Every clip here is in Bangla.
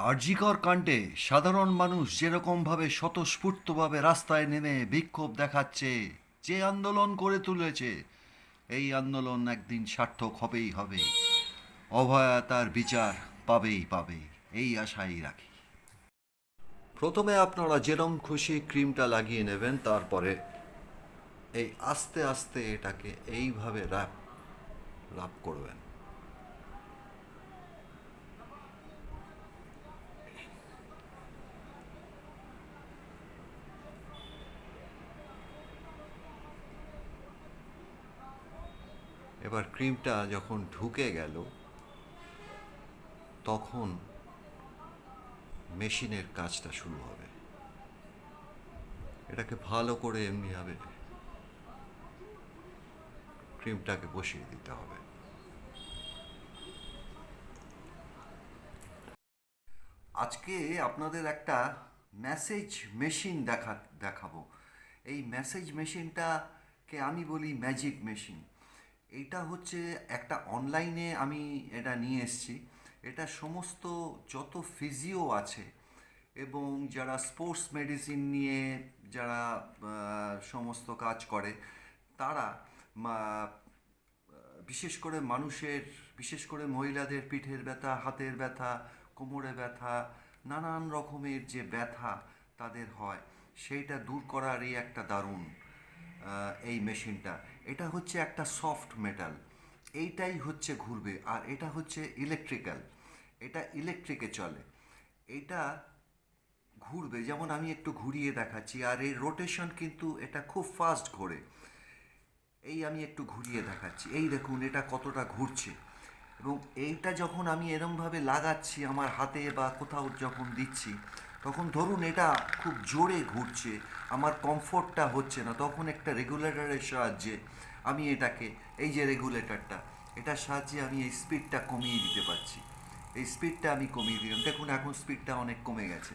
আরজিকর কাণ্ডে সাধারণ মানুষ যেরকমভাবে স্বতঃস্ফূর্তভাবে রাস্তায় নেমে বিক্ষোভ দেখাচ্ছে, যে আন্দোলন করে তুলেছে, এই আন্দোলন একদিন সার্থক হবেই হবে। অভয়া তার বিচার পাবেই পাবে, এই আশাই রাখি। প্রথমে আপনারা যেরম খুশি ক্রিমটা লাগিয়ে নেবেন, তারপরে এই আস্তে আস্তে এটাকে এইভাবে র্যাপ র্যাপ করবেন। এবার ক্রিমটা যখন ঢুকে গেল, তখন মেশিনের কাজটা শুরু হবে। এটাকে ভালো করে এমনিভাবে ক্রিমটাকে বসিয়ে দিতে হবে। আজকে আপনাদের একটা মেসেজ মেশিন দেখাবো। এই মেসেজ মেশিনটাকে আমি বলি ম্যাজিক মেশিন। এইটা হচ্ছে একটা অনলাইনে আমি এটা নিয়ে এসেছি। এটা সমস্ত যত ফিজিও আছে এবং যারা স্পোর্টস মেডিসিন নিয়ে যারা সমস্ত কাজ করে, তারা বিশেষ করে বিশেষ করে মহিলাদের পিঠের ব্যথা, হাতের ব্যথা, কোমরে ব্যথা, নানান রকমের যে ব্যথা তাদের হয়, সেইটা দূর করার এই একটা দারুণ এই মেশিনটা। এটা হচ্ছে একটা সফট মেটাল, এইটাই হচ্ছে ঘুরবে, আর এটা হচ্ছে ইলেকট্রিক্যাল, এটা ইলেকট্রিকে চলে। এটা ঘুরবে, যেমন আমি একটু ঘুরিয়ে দেখাচ্ছি, আর এই রোটেশন কিন্তু এটা খুব ফাস্ট ঘোরে। এই আমি একটু ঘুরিয়ে দেখাচ্ছি, এই দেখুন এটা কতটা ঘুরছে। এবং এইটা যখন আমি এরমভাবে লাগাচ্ছি আমার হাতে বা কোথাও যখন দিচ্ছি, তখন ধরুন এটা খুব জোরে ঘুরছে, আমার কমফোর্টটা হচ্ছে না, তখন একটা রেগুলেটরের সাহায্যে আমি এটাকে, এই যে রেগুলেটরটা, এটার সাহায্যে আমি এই স্পিডটা কমিয়ে দিতে পারছি। এই স্পিডটা আমি কমিয়ে দিলাম, দেখুন এখন স্পিডটা অনেক কমে গেছে।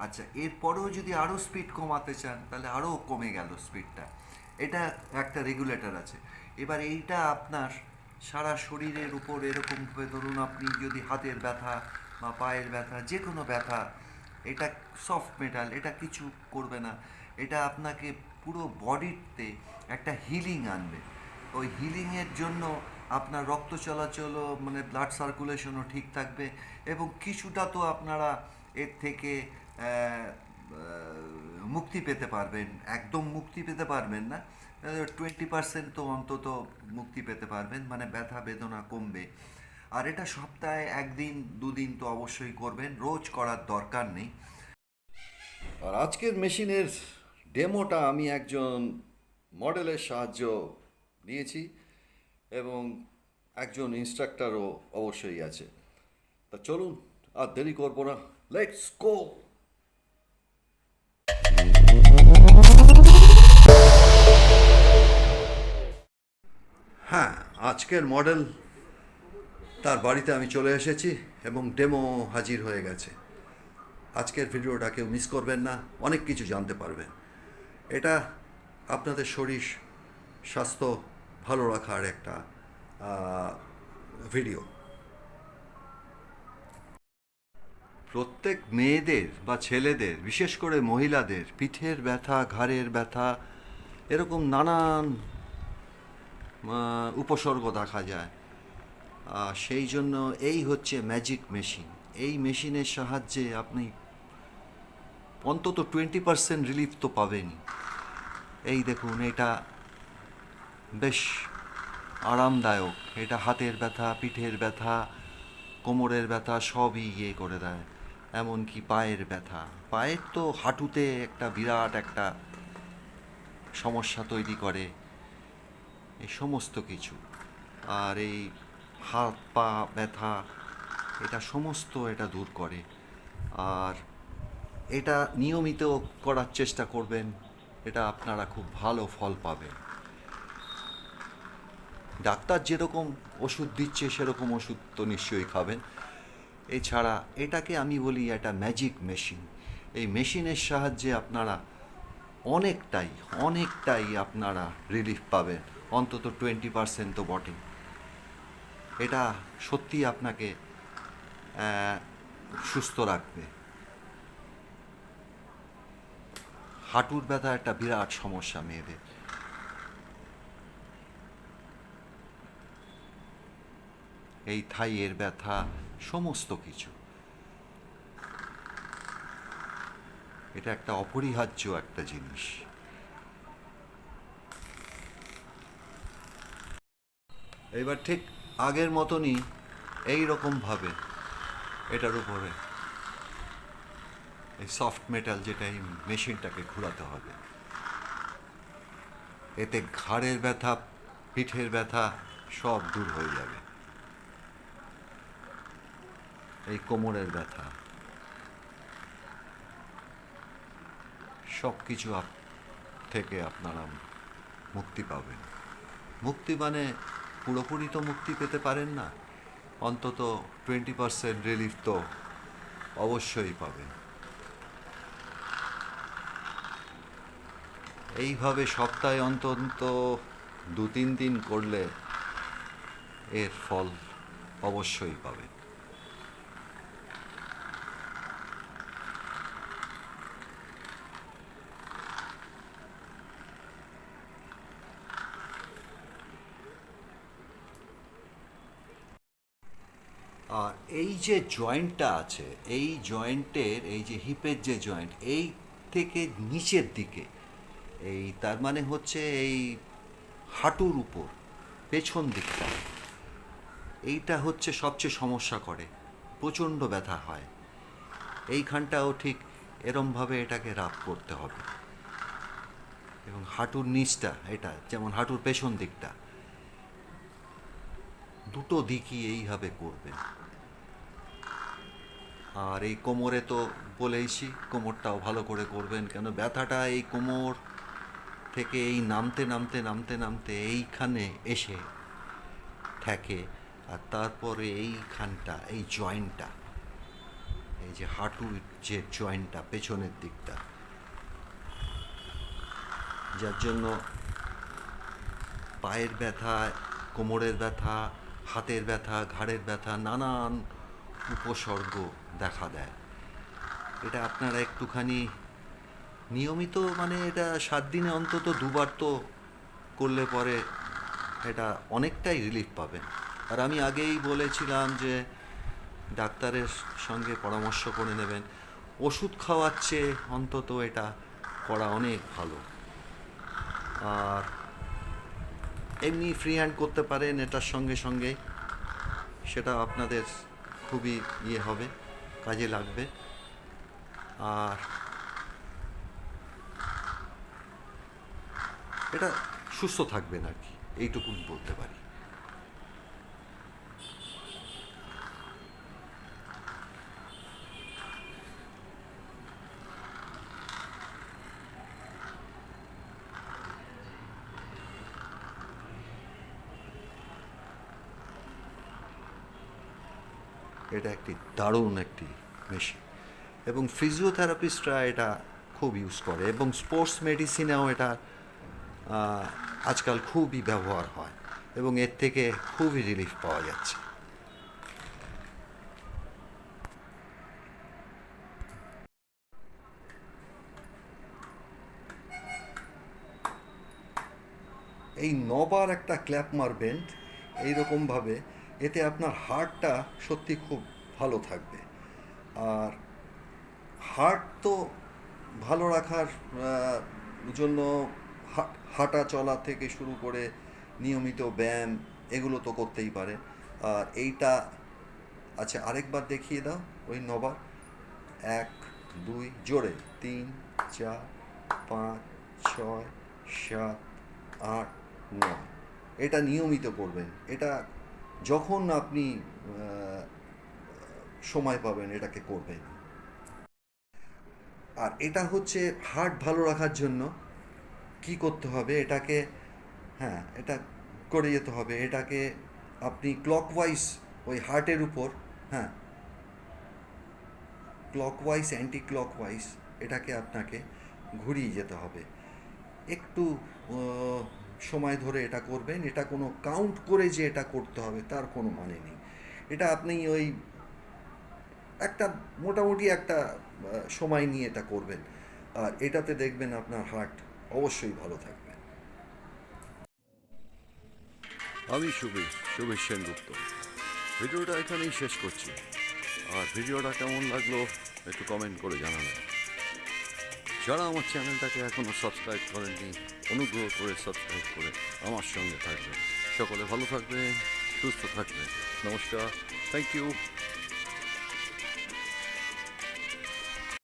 আচ্ছা, এরপরেও যদি আরও স্পিড কমাতে চান, তাহলে আরও কমে গেল স্পিডটা। এটা একটা রেগুলেটর আছে। এবার এইটা আপনার সারা শরীরের উপর এরকমভাবে, ধরুন আপনি যদি হাতের ব্যথা বা পায়ের ব্যথা, যে কোনো ব্যথা, এটা সফট মেটাল, এটা কিছু করবে না। এটা আপনাকে পুরো বডিতে একটা হিলিং আনবে। ওই হিলিংয়ের জন্য আপনার রক্ত চলাচলও, মানে ব্লাড সার্কুলেশনও ঠিক থাকবে, এবং কিছুটা তো আপনারা এর থেকে মুক্তি পেতে পারবেন। একদম মুক্তি পেতে পারবেন না, 20% তো অন্তত মুক্তি পেতে পারবেন, মানে ব্যথা বেদনা কমবে। আর এটা সপ্তাহে একদিন দুদিন তো অবশ্যই করবেন, রোজ করার দরকার নেই। আর আজকের মেশিনের ডেমোটা আমি একজন মডেলের সাহায্য নিয়েছি, এবং একজন ইনস্ট্রাক্টরও অবশ্যই আছে। তা চলুন, আর দেরি করবো না, লেটস গো। হ্যাঁ, আজকের মডেল তার বাড়িতে আমি চলে এসেছি এবং ডেমো হাজির হয়ে গেছে। আজকের ভিডিওটা কেউ মিস করবেন না, অনেক কিছু জানতে পারবেন। এটা আপনাদের শরীর স্বাস্থ্য ভালো রাখার একটা ভিডিও। প্রত্যেক মেয়েদের বা ছেলেদের, বিশেষ করে মহিলাদের পিঠের ব্যথা, ঘাড়ের ব্যথা, এরকম নানান উপসর্গ দেখা যায়। সেই জন্য এই হচ্ছে ম্যাজিক মেশিন। এই মেশিনের সাহায্যে আপনি অন্তত 20% রিলিফ তো পাবেনই। এই দেখুন, এটা বেশ আরামদায়ক। এটা হাতের ব্যথা, পিঠের ব্যথা, কোমরের ব্যথা সবই ইয়ে করে দেয়। এমনকি পায়ের ব্যথা, পায়ের তো হাঁটুতে একটা বিরাট একটা সমস্যা তৈরি করে, এই সমস্ত কিছু। আর এই হাত পা ব্যথা, এটা সমস্ত এটা দূর করে। আর এটা নিয়মিত করার চেষ্টা করবেন, এটা আপনারা খুব ভালো ফল পাবেন। ডাক্তার যেরকম ওষুধ দিচ্ছে সেরকম ওষুধ তো নিশ্চয়ই খাবেন। এছাড়া এটাকে আমি বলি একটা ম্যাজিক মেশিন। এই মেশিনের সাহায্যে আপনারা অনেকটাই অনেকটাই আপনারা রিলিফ পাবেন, অন্তত 20% তো বটে। এটা সত্যি আপনাকে সুস্থ রাখবে। হাঁটুর ব্যথা একটা বিরাট সমস্যা মেয়েদের। এই থাইয়ের ব্যথা, সমস্ত কিছু, এটা একটা অপরিহার্য একটা জিনিস। এবার ঠিক আগের মতনই এই রকমভাবে এটার উপরে এই সফট মেটাল, যেটা এই মেশিনটাকে ঘোরাতে হবে। এতে ঘাড়ের ব্যথা, পিঠের ব্যথা সব দূর হয়ে যাবে। এই কোমরের ব্যথা, সব কিছু থেকে আপনারা মুক্তি পাবেন। মুক্তি মানে পুরোপুরি তো মুক্তি পেতে পারেন না, অন্তত 20% রিলিফ তো অবশ্যই পাবেন। এইভাবে সপ্তাহে অন্তত 2-3 দিন করলে এর ফল অবশ্যই পাবেন। আর এই যে জয়েন্টটা আছে, এই জয়েন্টের, এই যে হিপের যে জয়েন্ট, এই থেকে নিচের দিকে, এই তার মানে হচ্ছে এই হাঁটুর উপর পেছন দিকটা, এইটা হচ্ছে সবচেয়ে সমস্যা করে, প্রচণ্ড ব্যথা হয়। এইখানটাও ঠিক এরমভাবে এটাকে রাব করতে হবে। এবং হাঁটুর নিচটা, এটা যেমন হাঁটুর পেছন দিকটা, দুটো দিকই এইভাবে করবেন। আর এই কোমরে তো বলেইছি, কোমরটাও ভালো করে করবেন, কেন ব্যথাটা এই কোমর থেকে এই নামতে নামতে নামতে নামতে এইখানে এসে থাকে। আর তারপরে এইখানটা, এই জয়েন্টটা, এই যে হাঁটুর যে জয়েন্টটা পেছনের দিকটা, যার জন্য পায়ের ব্যথা, কোমরের ব্যথা, হাতের ব্যথা, ঘাড়ের ব্যথা, নানান উপসর্গ দেখা দেয়। এটা আপনারা একটুখানি নিয়মিত, মানে এটা 7 দিনে অন্তত 2বার তো করলে পরে এটা অনেকটাই রিলিফ পাবেন। আর আমি আগেই বলেছিলাম যে ডাক্তারের সঙ্গে পরামর্শ করে নেবেন। ওষুধ খাওয়ার চেয়ে অন্তত এটা করা অনেক ভালো। আর এমনি ফ্রি হ্যান্ড করতে পারেন এটার সঙ্গে সঙ্গে, সেটা আপনাদের খুবই হবে, কাজে লাগবে। আর এটা সুস্থ থাকবেন আর কি, এইটুকুন বলতে পারি। এটা একটি দারুণ একটি মেশিন, এবং ফিজিওথেরাপিস্টরা এটা খুব ইউজ করে, এবং স্পোর্টস মেডিসিনেও এটা আজকাল খুবই ব্যবহার হয়, এবং এর থেকে খুবই রিলিফ পাওয়া যাচ্ছে। এই 9বার একটা ক্ল্যাপ মারবেন এইরকমভাবে, এতে আপনার হার্টটা সত্যি খুব ভালো থাকবে। আর হার্ট তো ভালো রাখার জন্য হাঁটা চলা থেকে শুরু করে নিয়মিত ব্যায়াম, এগুলো তো করতেই পারে। আর এইটা, আচ্ছা আরেকবার দেখিয়ে দাও ওই 9বার। 1, 2, জোরে 3, 4, 5, 6, 7, 8, 9। এটা নিয়মিত করবেন। এটা যখন আপনি সময় পাবেন এটাকে করবেন। আর এটা হচ্ছে হার্ট ভালো রাখার জন্য কি করতে হবে, এটাকে, হ্যাঁ এটা করে যেতে হবে। এটাকে আপনি ক্লকওয়াইজ ওই হার্টের উপর, হ্যাঁ ক্লকওয়াইজ অ্যান্টি ক্লকওয়াইজ এটাকে আপনাকে ঘুরিয়ে যেতে হবে। একটু সময় ধরে এটা করবেন। এটা কোনো কাউন্ট করে যে এটা করতে হবে তার কোনো মানে নেই। এটা আপনি ওই একটা মোটামুটি একটা সময় নিয়ে এটা করবেন, আর এটাতে দেখবেন আপনার হার্ট অবশ্যই ভালো থাকবে। আমি সুবেশ সেনগুপ্ত। ভিডিওটা এখানেই শেষ করছি, আর ভিডিওটা কেমন লাগলো একটু কমেন্ট করে জানাবেন। যারা আমার চ্যানেলটাকে এখনও সাবস্ক্রাইব করেননি, অনুগ্রহ করে সাবস্ক্রাইব করে আমার সঙ্গে থাকবেন। সকলে ভালো থাকবেন, সুস্থ থাকবেন। নমস্কার, থ্যাংক ইউ।